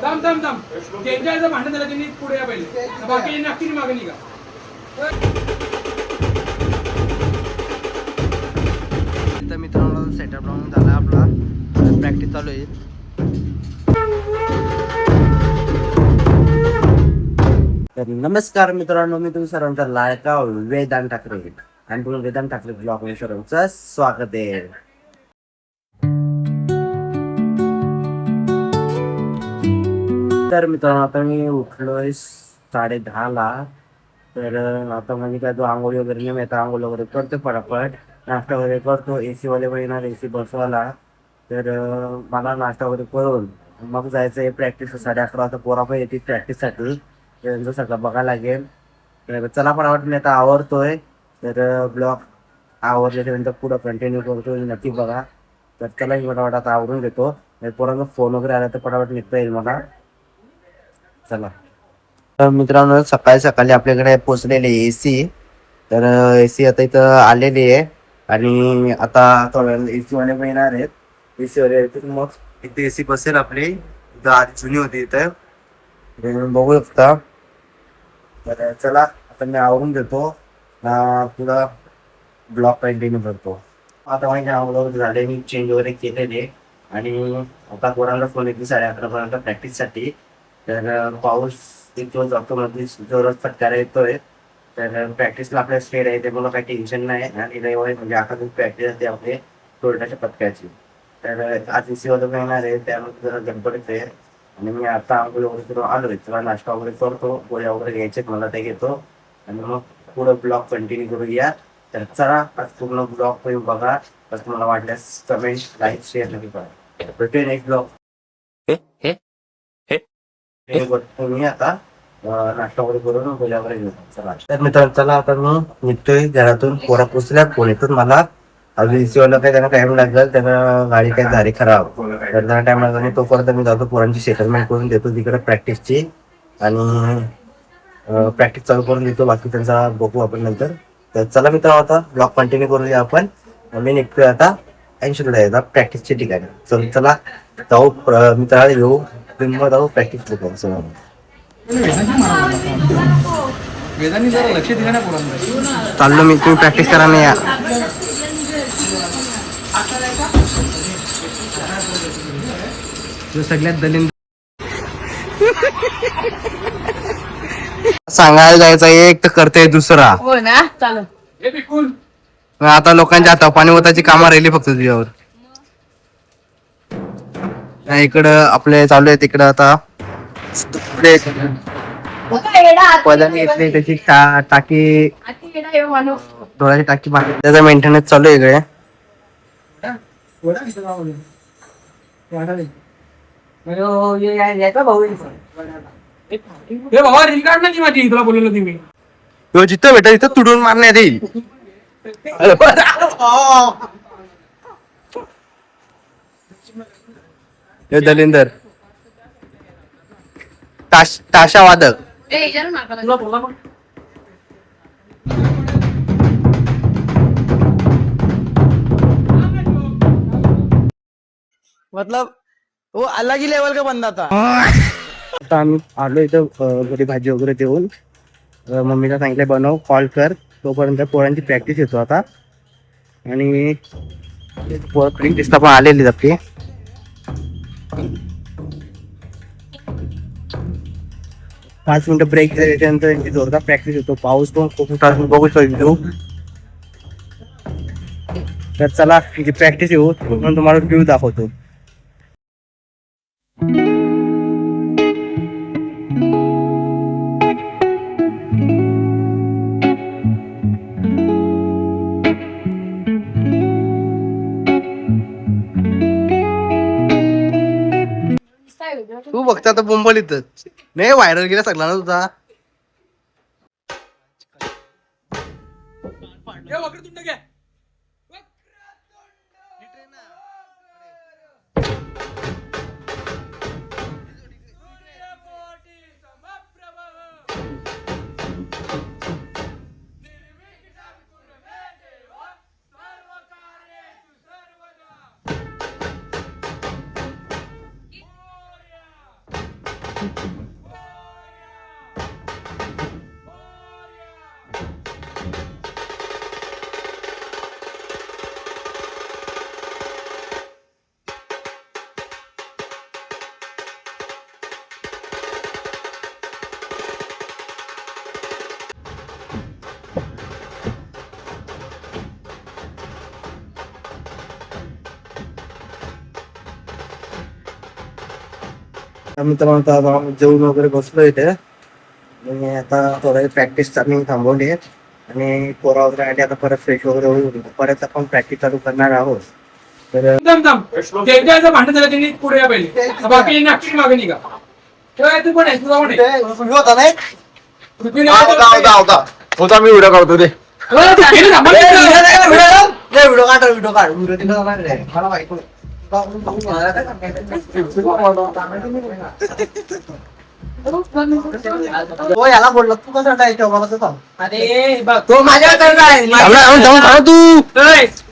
थांब थांब थांब त्यांच्या भांडण झालं त्यांनी पुढे या पहिले बाकी नक्की मागे निघा. तर मित्रांनो सेटअप लावून झाला आपला प्रॅक्टिस चालू आहे. तर नमस्कार मित्रांनो, मी तुमच्या सर्वांचा लाडका वेदांत ठाकरे आणि तुम्ही वेदांत ठाकरे ब्लॉग मध्ये सर्वांचं स्वागत आहे. तर मित्रांनो आता मी उठलोय 10:30ला. तर आता म्हणजे काय तो आंघोळी वगैरे नाही, आता आंघोळी वगैरे करतो, फटाफट नाश्ता वगैरे करतो. AC वाले पण येणार, AC बसवाला. तर मला नाश्ता वगैरे करून मग जायचं आहे प्रॅक्टिस. 11:30 वाजता पोरा पण येते प्रॅक्टिससाठी, त्यांचं सगळं बघायला लागेल. तर चला फटाफट मी आता आवरतोय. तर ब्लॉग आवरल्यानंतर पुढं कंटिन्यू करतो, नक्की बघा. तर चला मी फटाफट आता आवरून घेतो. पोरांचा फोन वगैरे आला तर फटाफट निघता येईल मला. चला. तर मित्रांनो सकाळी सकाळी आपल्याकडे पोचलेले AC. तर AC आता इथं आलेली आहे आणि आता थोड्या AC वाले पण येणार आहेत. AC वाले येतील मग इथे AC बसेल आपली. इथं आधी जुनी होती इथं, बघू शकता. तर चला आता मी आवरून देतो, पुढं ब्लॉग कंटिन्यू करतो. आता माझी आवड झाले, मी चेंज वगैरे केलेले आणि आता पोरांना फोन येते 11:30 पर्यंत प्रॅक्टिससाठी. तर पाऊस येतो जातो, मध्ये जोरात फटकारा येतोय. तर प्रॅक्टिसला आपल्या स्टेड आहे, ते मला काही टेन्शन नाही. आणि रविवारी म्हणजे आता प्रॅक्टिस असते आपले टोर्टाच्या पथकाची. तर आज AC वाले येणार आहे, त्यामध्ये जरा गडबडीत आहे. आणि मी आता आंघोळ वगैरे करून आलोय, तुला नाश्ता वगैरे करतो, गोळ्या वगैरे घ्यायचे मला ते घेतो आणि मग पुढं ब्लॉग कंटिन्यू करूया. तर चला आज पूर्ण ब्लॉग पण बघा. तर तुम्हाला वाटल्यास कमेंट, लाईक, शेअर नक्की करा. भेटूया नेक्स्ट ब्लॉग. तुम्ही आता नाश्ता वगैरे करून गोळ्या वगैरे घेऊ. चला तर मित्रांनो चला आता मी निघतोय घरातून. पोरा पोचल्या, फोन येतो मला. अजून AC वाला काही त्यांना टाइम लागेल, त्यांना गाडी काही झाली खराब, तर त्यांना टाइम लागला. तोपर्यंत मी जातो पोरांची सेटलमेंट करून देतो तिकडे प्रॅक्टिसची आणि प्रॅक्टिस चालू करून देतो. बाकी त्यांचा बघू आपण नंतर. तर चला मित्रांनो आता ब्लॉग कंटिन्यू करूया आपण. मी निघतोय आता 80 आहे प्रॅक्टिसच्या ठिकाणी. चल चला जाऊ मित्राला घेऊ, मग जाऊ प्रॅक्टिस करू. चला वेदांनी जरा लक्ष दिलं ना पोरांना. चाललो मी, तुम्ही प्रॅक्टिस करा नाही या. सगळ्यात दलिंद सांगायला जायचं एक तर करते दुसरा. हो ना, चालेल. हे बिलकुल आता लोकांच्या हातावर पाणी ओताची कामं राहिली फक्त तुझ्यावर. इकडं आपले चालू आहे, तिकडं आता पदाने घेतली त्याची टाकी, डोळ्याची टाकी बांधली, त्याचा मेंटेनन्स चालू आहे इकडे. हे बाबा रील काढ ना ती माझी, तुला बोललेलं तुम्ही. जिथं भेटेल तिथं तुडून मारण्यात येईल. दलिंदर ताशा वादक. तुला बोलला मग मतलब वो अलग ही लेवल का बंदा था. आता आम्ही आलो इथं घरी भाजी वगैरे देऊन. मम्मीला सांगितलं बनव, कॉल कर. तोपर्यंत पोरांची प्रॅक्टिस येतो आता. आणि प्रॅक्टिसला पण आलेली आपली. पाच मिनिटं ब्रेक त्याच्यानंतर जोरदार प्रॅक्टिस येतो. पाऊस पण खूप बघू शकतो. तर चला प्रॅक्टिस येऊ, म्हणून तुम्हाला व्ह्यू दाखवतो. तू बघता आता मुंबईतच नाही, व्हायरल गेला सगळा ना तुझा. वक्रतुंड घ्या. मित्रांनो आता जेवण वगैरे बसलो इथे आणि आता थोडं प्रॅक्टिस आम्ही थांबवली आणि पोरा वगैरे आता परत फ्रेश वगैरे होऊन परत आपण प्रॅक्टिस चालू करणार आहोत. तर थांब त्यांच्याचं भांडण झालं की नीट पुढे या पहिले बाकी नक्की मागे निघा. तू पण आहे तुझा पण आहे होता नाही पृथ्वी होता मी व्हिडिओ काढतो ते व्हिडिओ काढ व्हिडिओ तिला जाणार नाही मला माहिती हो याला बोललो तू कसं टाकायचं मला तर सांग. अरे बघ तो माझ्याकडे काय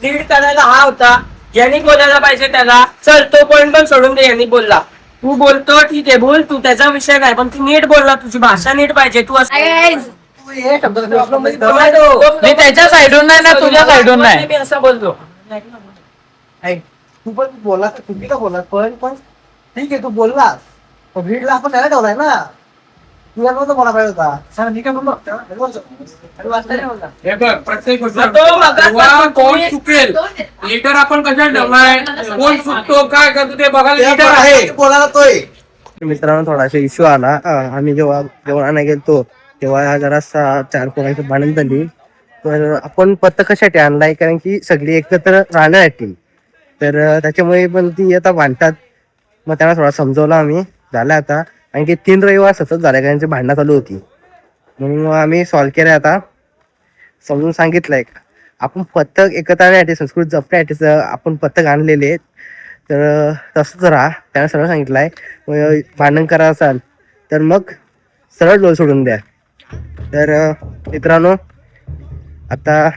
लीड करायला हा होता यांनी बोलायला पाहिजे त्याला. चल तो पॉइंट पण सोडून दे. यांनी बोलला तू बोलतो ठीक आहे बोल तू त्याचा विषय काय पण तू नीट बोलला तुझी भाषा नीट पाहिजे. तू असं मी त्याच्या साईडून नाही ना तुझ्या साईडून नाही. मी असं बोललो तू पण बोलला तुम्ही का बोलला पण ठीक आहे तू बोललास पण रीडला आपण त्याला ठेवलाय ना तुला नव्हतं बोला पाहिजे होता सांग मी काय बोललो हे बघ प्रत्येक गोष्ट तो मगाच तेव्हा कोण तुम्ही- चुकेल लीडर आपण कशा ठेवलाय कोण चुकतो काय करतो ते बघायला लीडर आहे. बोलायला तोय मित्रांनो थोडासा इश्यू आला. आम्ही जेव्हा जेवणाला गेलतो तेव्हा जरासा 4 पोरांची भांडण झाली. तर आपण पत्ता कशासाठी आणलाय कारण की सगळी एकत्र राहण्यासाठी. तर त्याच्यामुळे पण ती आता भांडतात. मग त्यांना थोडा समजवलं आम्ही झालं आता कारण की 3 रविवार सतत झाले कारण भांडणं चालू होती म्हणून मग आम्ही सॉल्व्ह केलं. आता समजून सांगितलंय आपण पथक एकत्र आणण्यासाठी संस्कृत जपण्यासाठी आपण पथक आणलेले आहेत. तर तसंच राहा त्यानं सरळ सांगितलंय. भांडण करा असाल तर मग सरळ डोल सोडून द्या. तर मित्रांनो आता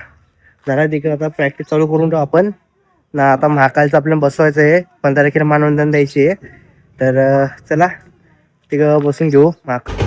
जरा तिकडे आता प्रॅक्टिस चालू करून ठेवू आपण ना. आता महाकालचं आपल्याला बसवायचं आहे 15 तारखेला मानवंदन द्यायची आहे. तर चला तिकडं बसून घेऊ महाकाल.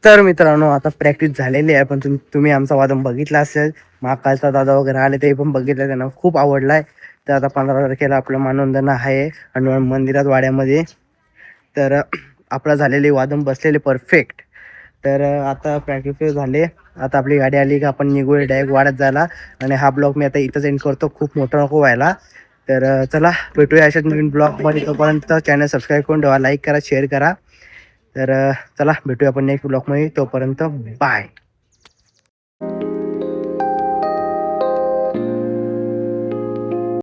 तर मित्रांनो आता प्रॅक्टिस झालेली आहे पण तुम्ही आमचा वादन बघितला असेल. महाकालचा दादा वगैरे आले ते पण बघितलं त्यांना खूप आवडलाय. तर आता 15 तारखेला आपलं मानवंदन आहे हनुमान मंदिरात वाड्यामध्ये. तर आपला झालेले वादन बसलेले परफेक्ट. तर आता प्रॅक्टिस झाले. आता आपली गाडी आली का आपण निघूया डायरेक्ट वाड्यात जायला. आणि हा ब्लॉग मी आता इथंच एंड करतो खूप मोठा नको व्हायला. तर चला भेटूया अशाच नवीन ब्लॉगमध्ये. तोपर्यंत चॅनल सबस्क्राईब करून ठेवा लाईक करा शेअर करा. तर चला भेटूया आपण नेक्स्ट ब्लॉगमध्ये. तोपर्यंत बाय.